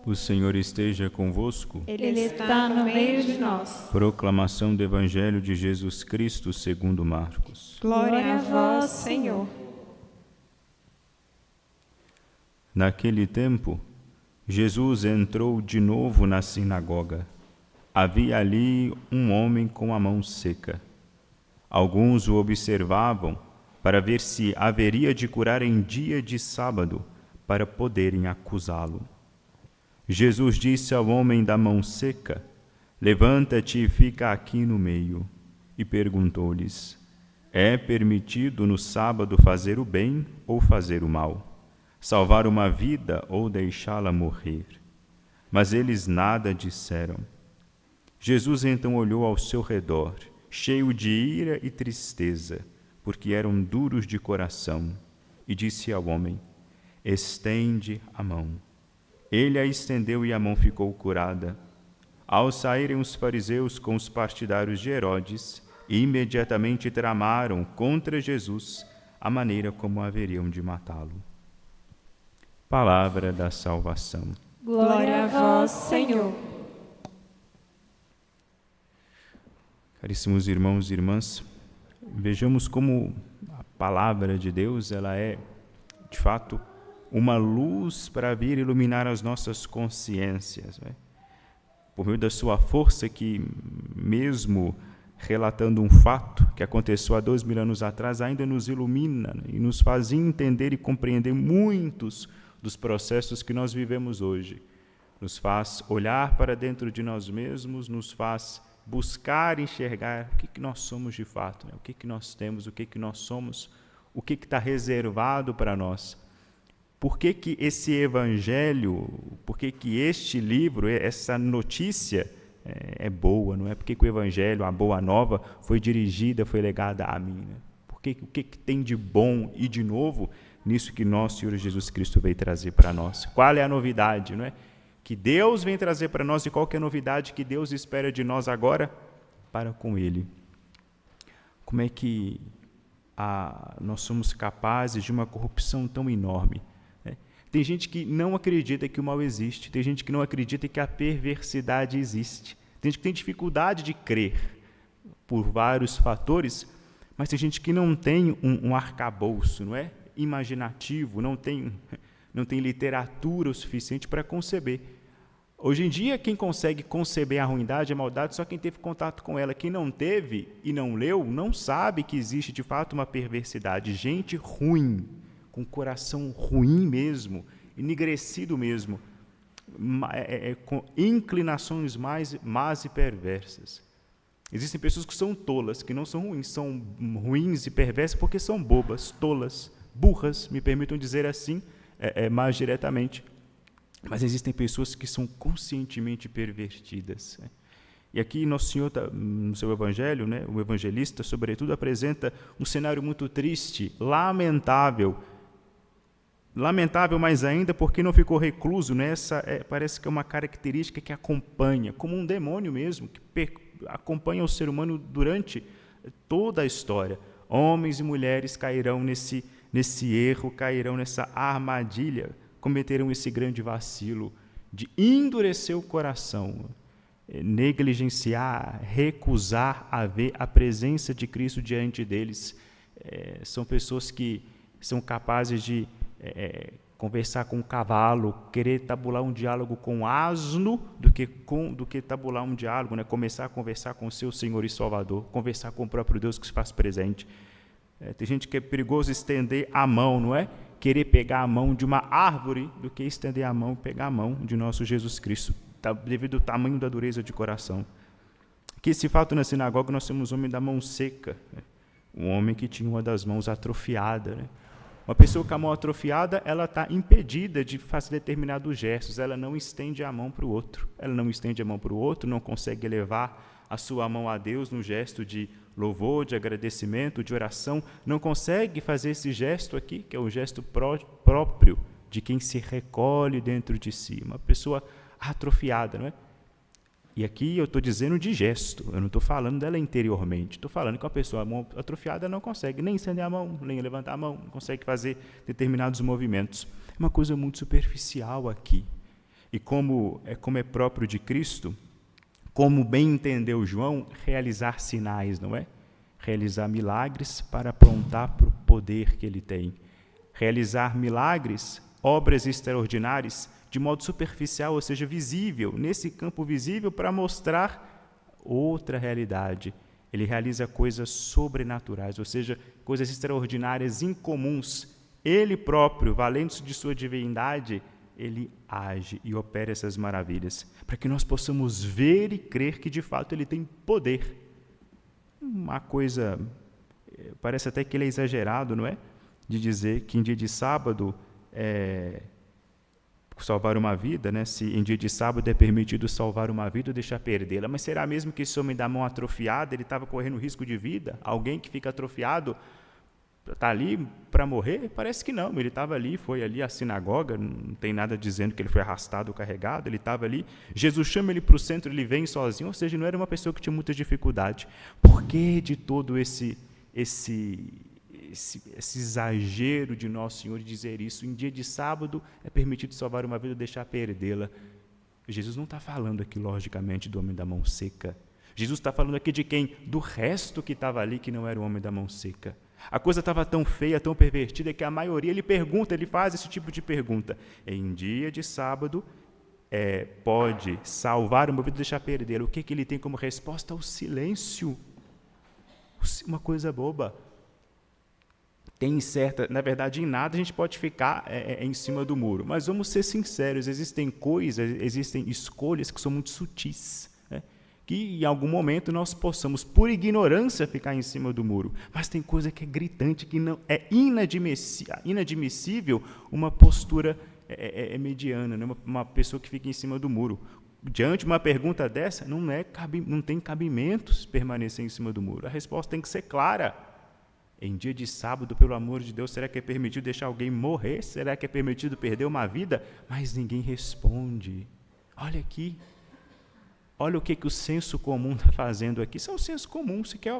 O Senhor esteja convosco. Ele está no meio de nós. Proclamação do Evangelho de Jesus Cristo segundo Marcos. Glória a vós, Senhor. Naquele tempo, Jesus entrou de novo na sinagoga. Havia ali um homem com a mão seca. Alguns o observavam para ver se haveria de curar em dia de sábado, para poderem acusá-lo. Jesus disse ao homem da mão seca: levanta-te e fica aqui no meio. E perguntou-lhes: é permitido no sábado fazer o bem ou fazer o mal? Salvar uma vida ou deixá-la morrer? Mas eles nada disseram. Jesus então olhou ao seu redor, cheio de ira e tristeza, porque eram duros de coração, e disse ao homem: estende a mão. Ele a estendeu e a mão ficou curada. Ao saírem os fariseus com os partidários de Herodes, imediatamente tramaram contra Jesus a maneira como haveriam de matá-lo. Palavra da salvação. Glória a vós, Senhor. Caríssimos irmãos e irmãs, vejamos como a palavra de Deus, ela é, de fato, uma luz para vir iluminar as nossas consciências, né? Por meio da sua força que, mesmo relatando um fato que aconteceu há 2000 anos atrás, ainda nos ilumina, né? E nos faz entender e compreender muitos dos processos que nós vivemos hoje. Nos faz olhar para dentro de nós mesmos, nos faz buscar enxergar o que nós somos de fato, né? O que nós temos, o que nós somos, o que está reservado para nós. Por que esse evangelho, por que este livro, essa notícia é boa, não é? Por que o evangelho, a boa nova, foi dirigida, foi legada a mim, né? O que tem de bom e de novo nisso que nosso Senhor Jesus Cristo veio trazer para nós? Qual é a novidade, não é? Que Deus vem trazer para nós, e qual que é a novidade que Deus espera de nós agora para com Ele? Como é que nós somos capazes de uma corrupção tão enorme? Tem gente que não acredita que o mal existe, tem gente que não acredita que a perversidade existe, tem gente que tem dificuldade de crer por vários fatores, mas tem gente que não tem um arcabouço, não é? Imaginativo, não tem literatura o suficiente para conceber. Hoje em dia, quem consegue conceber a ruindade, a maldade, só quem teve contato com ela. Quem não teve e não leu, não sabe que existe de fato uma perversidade. Gente ruim, com coração ruim mesmo, enegrecido mesmo, com inclinações más e perversas. Existem pessoas que são tolas, que não são ruins, são ruins e perversas porque são bobas, tolas, burras, me permitam dizer assim, mais diretamente. Mas existem pessoas que são conscientemente pervertidas. E aqui Nosso Senhor, no seu Evangelho, né, o evangelista, sobretudo, apresenta um cenário muito triste, lamentável mais ainda porque não ficou recluso nessa, parece que é uma característica que acompanha, como um demônio mesmo, que acompanha o ser humano durante toda a história. Homens e mulheres cairão nesse erro, cairão nessa armadilha, cometerão esse grande vacilo de endurecer o coração, negligenciar, recusar a ver a presença de Cristo diante deles. São pessoas que são capazes de conversar com um cavalo, querer tabular um diálogo com um asno, do que tabular um diálogo, né? Começar a conversar com o seu Senhor e Salvador, conversar com o próprio Deus que se faz presente. Tem gente que é perigoso estender a mão, não é? Querer pegar a mão de uma árvore do que estender a mão e pegar a mão de nosso Jesus Cristo, devido ao tamanho da dureza de coração. Que esse fato na sinagoga nós temos um homem da mão seca, né? Um homem que tinha uma das mãos atrofiada, né? Uma pessoa com a mão atrofiada, ela está impedida de fazer determinados gestos, ela não estende a mão para o outro, não consegue elevar a sua mão a Deus no gesto de louvor, de agradecimento, de oração, não consegue fazer esse gesto aqui, que é o gesto próprio de quem se recolhe dentro de si, uma pessoa atrofiada, não é? E aqui eu estou dizendo de gesto, eu não estou falando dela interiormente, estou falando que uma pessoa atrofiada não consegue nem estender a mão, nem levantar a mão, não consegue fazer determinados movimentos. É uma coisa muito superficial aqui. e como é próprio de Cristo, como bem entendeu João, realizar sinais, não é? Realizar milagres para apontar para o poder que ele tem. Realizar milagres, obras extraordinárias, de modo superficial, ou seja, visível, nesse campo visível, para mostrar outra realidade. Ele realiza coisas sobrenaturais, ou seja, coisas extraordinárias, incomuns. Ele próprio, valendo-se de sua divindade, ele age e opera essas maravilhas, para que nós possamos ver e crer que, de fato, ele tem poder. Uma coisa, parece até que ele é exagerado, não é? De dizer que em dia de sábado salvar uma vida, né? Se em dia de sábado é permitido salvar uma vida ou deixar perdê-la. Mas será mesmo que esse homem da mão atrofiada, ele estava correndo risco de vida? Alguém que fica atrofiado está ali para morrer? Parece que não, ele estava ali, foi ali à sinagoga, não tem nada dizendo que ele foi arrastado ou carregado, ele estava ali, Jesus chama ele para o centro, ele vem sozinho, ou seja, não era uma pessoa que tinha muita dificuldade. Por que de todo esse exagero de Nosso Senhor de dizer isso? Em dia de sábado é permitido salvar uma vida ou deixar perdê-la. Jesus não está falando aqui, logicamente, do homem da mão seca. Jesus está falando aqui de quem? Do resto que estava ali, que não era o homem da mão seca. A coisa estava tão feia, tão pervertida, que a maioria, ele faz esse tipo de pergunta. Em dia de sábado, pode salvar uma vida ou deixar perdê-la. O que ele tem como resposta? O silêncio. Uma coisa boba. Na verdade, em nada a gente pode ficar em cima do muro. Mas vamos ser sinceros, existem escolhas que são muito sutis, né? Que em algum momento nós possamos, por ignorância, ficar em cima do muro. Mas tem coisa que é gritante, que não é inadmissível uma postura mediana, né? Uma pessoa que fica em cima do muro. Diante de uma pergunta dessa, não tem cabimento permanecer em cima do muro. A resposta tem que ser clara. Em dia de sábado, pelo amor de Deus, será que é permitido deixar alguém morrer? Será que é permitido perder uma vida? Mas ninguém responde. Olha aqui. Olha o que o senso comum está fazendo aqui. Isso é o senso comum, isso que é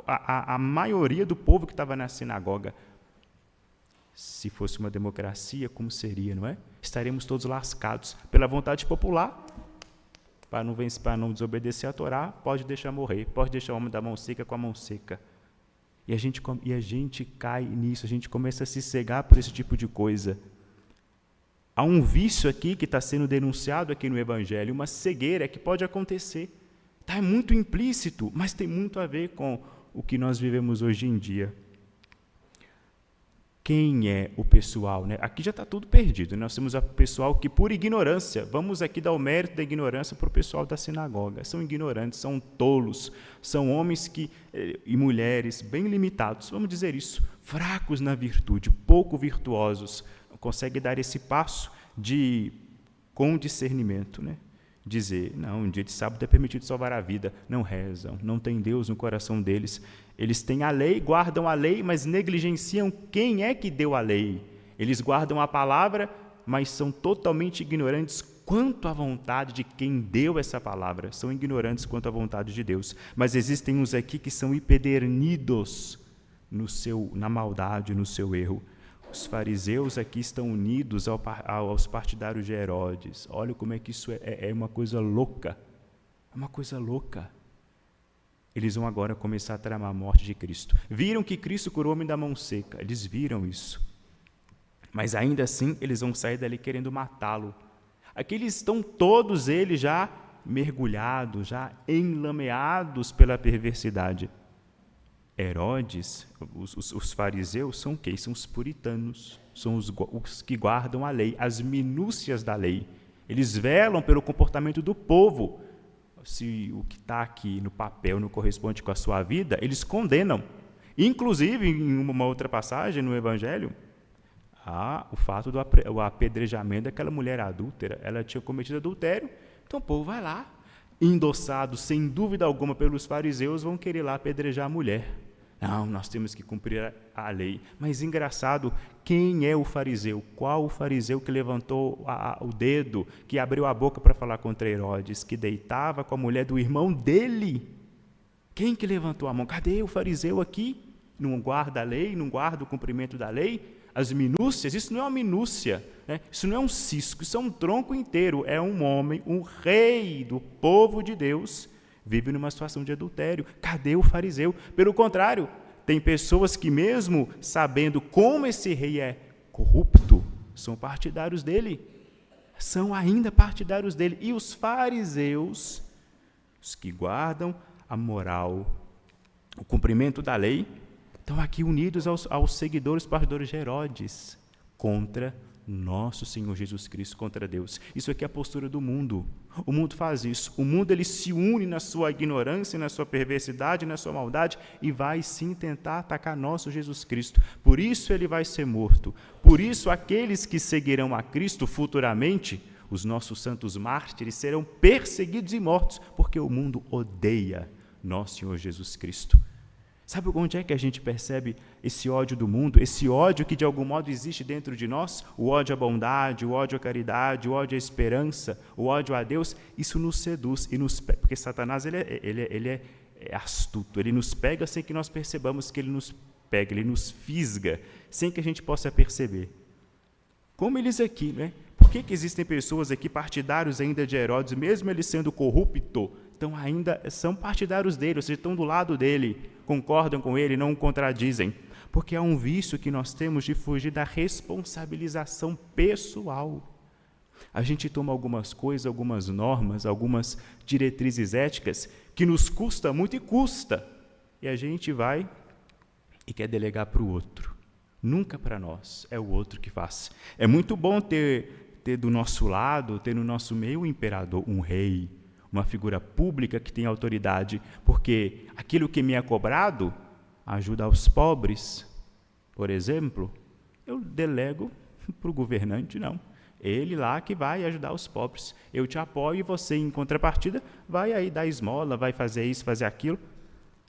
a maioria do povo que estava na sinagoga. Se fosse uma democracia, como seria, não é? Estaremos todos lascados pela vontade popular. Para não desobedecer a Torá, pode deixar morrer, pode deixar o homem da mão seca com a mão seca. E a gente cai nisso, a gente começa a se cegar por esse tipo de coisa. Há um vício aqui que está sendo denunciado aqui no Evangelho, uma cegueira que pode acontecer. Está muito implícito, mas tem muito a ver com o que nós vivemos hoje em dia. Quem é o pessoal, né? Aqui já está tudo perdido. Nós temos o pessoal que, por ignorância, vamos aqui dar o mérito da ignorância para o pessoal da sinagoga. São ignorantes, são tolos, são homens e mulheres bem limitados, vamos dizer isso, fracos na virtude, pouco virtuosos, conseguem dar esse passo com discernimento, né? Dizer, não, um dia de sábado é permitido salvar a vida. Não rezam, não tem Deus no coração deles. Eles têm a lei, guardam a lei, mas negligenciam quem é que deu a lei. Eles guardam a palavra, mas são totalmente ignorantes quanto à vontade de quem deu essa palavra. São ignorantes quanto à vontade de Deus. Mas existem uns aqui que são empedernidos na maldade, no seu erro. Os fariseus aqui estão unidos aos partidários de Herodes. Olha como é que isso é uma coisa louca. É uma coisa louca. Eles vão agora começar a tramar a morte de Cristo. Viram que Cristo curou o homem da mão seca. Eles viram isso. Mas ainda assim, eles vão sair dali querendo matá-lo. Aqui eles estão todos eles já mergulhados, já enlameados pela perversidade. Herodes, os fariseus, são quem? São os puritanos, são os que guardam a lei, as minúcias da lei. Eles velam pelo comportamento do povo. Se o que está aqui no papel não corresponde com a sua vida, eles condenam. Inclusive, em uma outra passagem no Evangelho, há o fato do apedrejamento daquela mulher adúltera. Ela tinha cometido adultério, então o povo vai lá, endossado sem dúvida alguma pelos fariseus, vão querer lá apedrejar a mulher. Não, nós temos que cumprir a lei. Mas engraçado, quem é o fariseu? Qual o fariseu que levantou o dedo, que abriu a boca para falar contra Herodes, que deitava com a mulher do irmão dele? Quem que levantou a mão? Cadê o fariseu aqui? Não guarda a lei, não guarda o cumprimento da lei? as minúcias, isso não é uma minúcia, né? Isso não é um cisco, isso é um tronco inteiro, é um homem, um rei do povo de Deus, vive numa situação de adultério. Cadê o fariseu? Pelo contrário, tem pessoas que mesmo sabendo como esse rei é corrupto, são partidários dele, são ainda partidários dele. E os fariseus, os que guardam a moral, o cumprimento da lei, estão aqui unidos aos seguidores, partidores de Herodes, contra nosso Senhor Jesus Cristo, contra Deus. Isso aqui é a postura do mundo. O mundo faz isso. O mundo ele se une na sua ignorância, na sua perversidade, na sua maldade, e vai sim tentar atacar nosso Jesus Cristo. Por isso ele vai ser morto. Por isso aqueles que seguirão a Cristo futuramente, os nossos santos mártires, serão perseguidos e mortos, porque o mundo odeia nosso Senhor Jesus Cristo. Sabe onde é que a gente percebe esse ódio do mundo, esse ódio que de algum modo existe dentro de nós? O ódio à bondade, o ódio à caridade, o ódio à esperança, o ódio a Deus. Isso nos seduz, porque Satanás ele é astuto, ele nos pega sem que nós percebamos que ele nos pega, ele nos fisga, sem que a gente possa perceber. Como eles aqui, né? Por que existem pessoas aqui, partidários ainda de Herodes, mesmo ele sendo corrupto, então ainda são partidários dele, ou seja, estão do lado dele, concordam com ele, não o contradizem, porque é um vício que nós temos de fugir da responsabilização pessoal. A gente toma algumas coisas, algumas normas, algumas diretrizes éticas que nos custa muito e a gente vai e quer delegar para o outro. Nunca para nós, é o outro que faz. É muito bom ter do nosso lado, ter no nosso meio um imperador, um rei, uma figura pública que tem autoridade, porque aquilo que me é cobrado ajuda aos pobres, por exemplo, eu delego para o governante, não. Ele lá que vai ajudar os pobres. Eu te apoio e você, em contrapartida, vai aí dar esmola, vai fazer isso, fazer aquilo.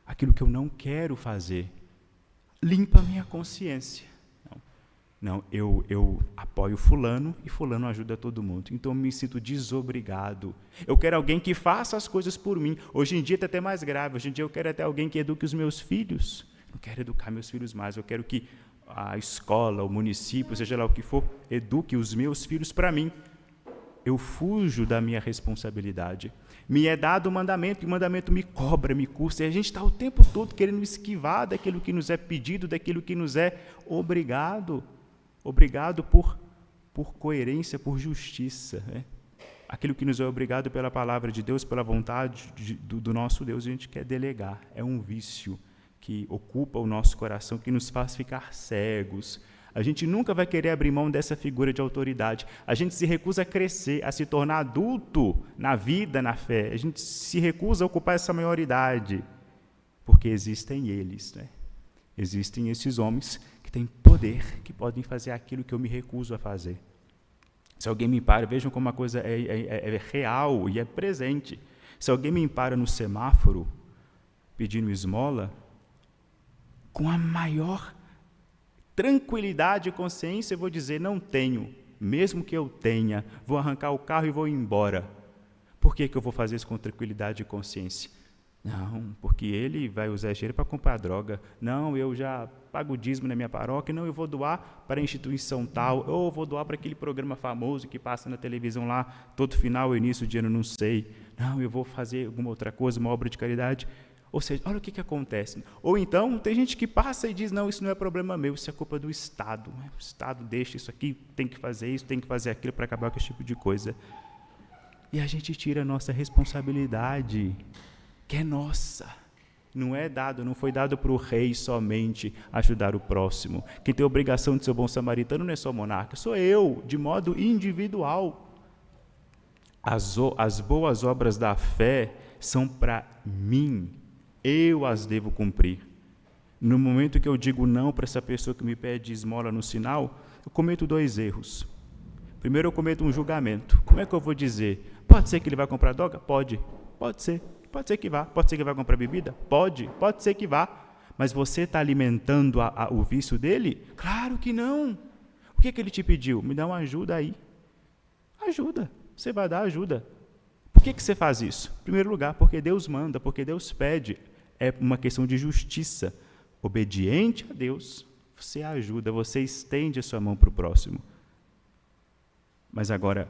Aquilo que eu não quero fazer. Limpa a minha consciência. Não, eu apoio fulano e fulano ajuda todo mundo. Então eu me sinto desobrigado. Eu quero alguém que faça as coisas por mim. Hoje em dia está até mais grave. Hoje em dia eu quero até alguém que eduque os meus filhos. Não quero educar meus filhos mais. Eu quero que a escola, o município, seja lá o que for, eduque os meus filhos para mim. Eu fujo da minha responsabilidade. Me é dado o mandamento, e o mandamento me cobra, me custa. E a gente está o tempo todo querendo esquivar daquilo que nos é pedido, daquilo que nos é obrigado. Obrigado por coerência, por justiça. Né? Aquilo que nos é obrigado pela palavra de Deus, pela vontade do nosso Deus, a gente quer delegar. É um vício que ocupa o nosso coração, que nos faz ficar cegos. A gente nunca vai querer abrir mão dessa figura de autoridade. A gente se recusa a crescer, a se tornar adulto na vida, na fé. A gente se recusa a ocupar essa maioridade, porque existem eles, né? Existem esses homens que têm poder, que podem fazer aquilo que eu me recuso a fazer. Se alguém me para, vejam como a coisa é real e é presente. Se alguém me para no semáforo, pedindo esmola, com a maior tranquilidade e consciência, eu vou dizer, não tenho. Mesmo que eu tenha, vou arrancar o carro e vou embora. Por que eu vou fazer isso com tranquilidade e consciência? Não, porque ele vai usar dinheiro para comprar droga. Não, eu já pago o dízimo na minha paróquia. Não, eu vou doar para a instituição tal. Ou eu vou doar para aquele programa famoso que passa na televisão lá, todo final, início de ano, não sei. Não, eu vou fazer alguma outra coisa, uma obra de caridade. Ou seja, olha o que acontece. Ou então, tem gente que passa e diz, não, isso não é problema meu, isso é culpa do Estado. O Estado deixa isso aqui, tem que fazer isso, tem que fazer aquilo para acabar com esse tipo de coisa. E a gente tira a nossa responsabilidade, que é nossa. Não foi dado para o rei somente ajudar o próximo. Quem tem a obrigação de ser o bom samaritano não é só o monarca, sou eu, de modo individual. As boas obras da fé são para mim. Eu as devo cumprir. No momento que eu digo não para essa pessoa que me pede esmola no sinal, eu cometo 2 erros. Primeiro, eu cometo um julgamento. Como é que eu vou dizer? Pode ser que ele vai comprar droga? Pode ser. Pode ser que vá. Pode ser que ele vai comprar bebida? Pode ser que vá. Mas você está alimentando o vício dele? Claro que não. O que ele te pediu? Me dá uma ajuda aí. Ajuda. Você vai dar ajuda. Por que você faz isso? Em primeiro lugar, porque Deus manda, porque Deus pede. É uma questão de justiça. Obediente a Deus, você ajuda, você estende a sua mão para o próximo. Mas agora,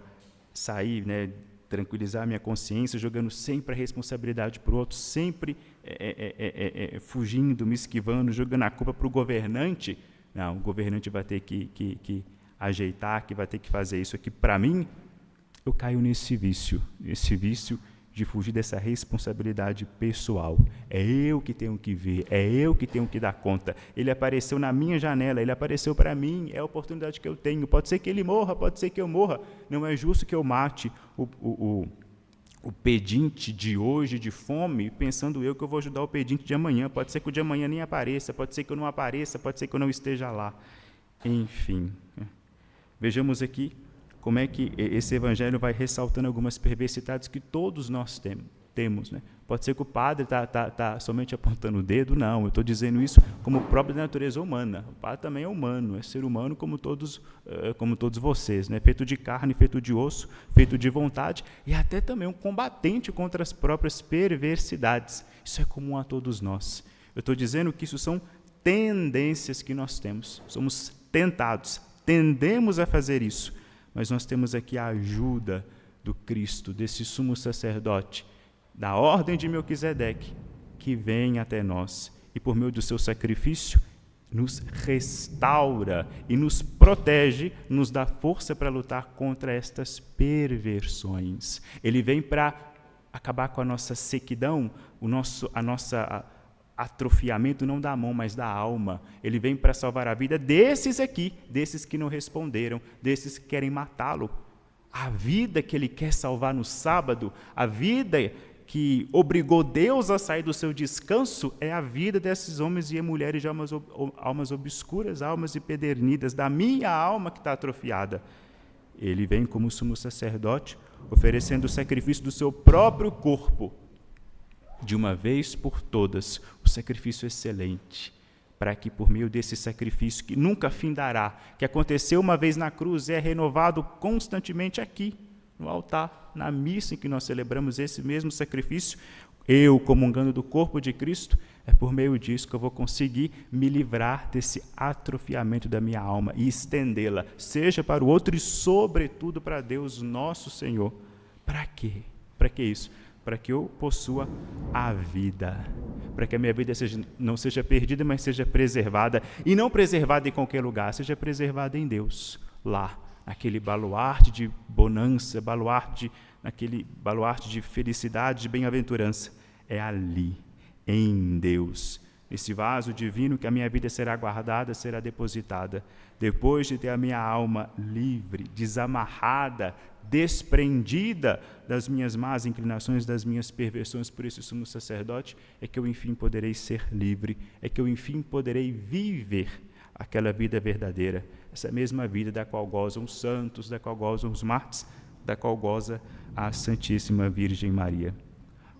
sair, né, tranquilizar a minha consciência, jogando sempre a responsabilidade para o outro, sempre fugindo, me esquivando, jogando a culpa para o governante. Não, o governante vai ter que ajeitar, que vai ter que fazer isso aqui. Para mim, eu caio nesse vício de fugir dessa responsabilidade pessoal. É eu que tenho que ver, é eu que tenho que dar conta. Ele apareceu na minha janela, ele apareceu para mim, é a oportunidade que eu tenho. Pode ser que ele morra, pode ser que eu morra. Não é justo que eu mate o pedinte de hoje de fome, pensando eu que eu vou ajudar o pedinte de amanhã. Pode ser que o de amanhã nem apareça, pode ser que eu não apareça, pode ser que eu não esteja lá. Enfim, vejamos aqui como é que esse evangelho vai ressaltando algumas perversidades que todos nós temos. Né? Pode ser que o padre está somente apontando o dedo, não, eu estou dizendo isso como próprio da natureza humana. O padre também é humano, é ser humano como todos vocês, né? Feito de carne, feito de osso, feito de vontade, e até também um combatente contra as próprias perversidades. Isso é comum a todos nós. Eu estou dizendo que isso são tendências que nós temos, somos tentados, tendemos a fazer isso, mas nós temos aqui a ajuda do Cristo, desse sumo sacerdote, da ordem de Melquisedeque, que vem até nós e, por meio do seu sacrifício, nos restaura e nos protege, nos dá força para lutar contra estas perversões. Ele vem para acabar com a nossa sequidão, a nossa atrofiamento não da mão, mas da alma. Ele vem para salvar a vida desses aqui, desses que não responderam, desses que querem matá-lo. A vida que ele quer salvar no sábado, a vida que obrigou Deus a sair do seu descanso, é a vida desses homens e mulheres de almas obscuras, almas empedernidas, da minha alma que está atrofiada. Ele vem como sumo sacerdote, oferecendo o sacrifício do seu próprio corpo, de uma vez por todas, o sacrifício excelente, para que por meio desse sacrifício, que nunca findará, que aconteceu uma vez na cruz, é renovado constantemente aqui, no altar, na missa em que nós celebramos esse mesmo sacrifício, eu, comungando do corpo de Cristo, é por meio disso que eu vou conseguir me livrar desse atrofiamento da minha alma e estendê-la, seja para o outro e, sobretudo, para Deus, nosso Senhor. Para quê? Para que isso? Para que eu possua a vida, para que a minha vida não seja perdida, mas seja preservada, e não preservada em qualquer lugar, seja preservada em Deus, lá, naquele baluarte de bonança, naquele baluarte de felicidade, de bem-aventurança, é ali, em Deus, esse vaso divino que a minha vida será guardada, será depositada, depois de ter a minha alma livre, desamarrada, desprendida das minhas más inclinações, das minhas perversões por esse sumo sacerdote, é que eu enfim poderei ser livre, é que eu enfim poderei viver aquela vida verdadeira, essa mesma vida da qual gozam os santos, da qual gozam os mártires, da qual goza a Santíssima Virgem Maria.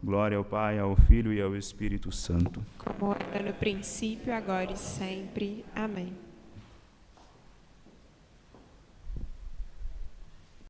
Glória ao Pai, ao Filho e ao Espírito Santo. Como era no princípio, agora e sempre. Amém.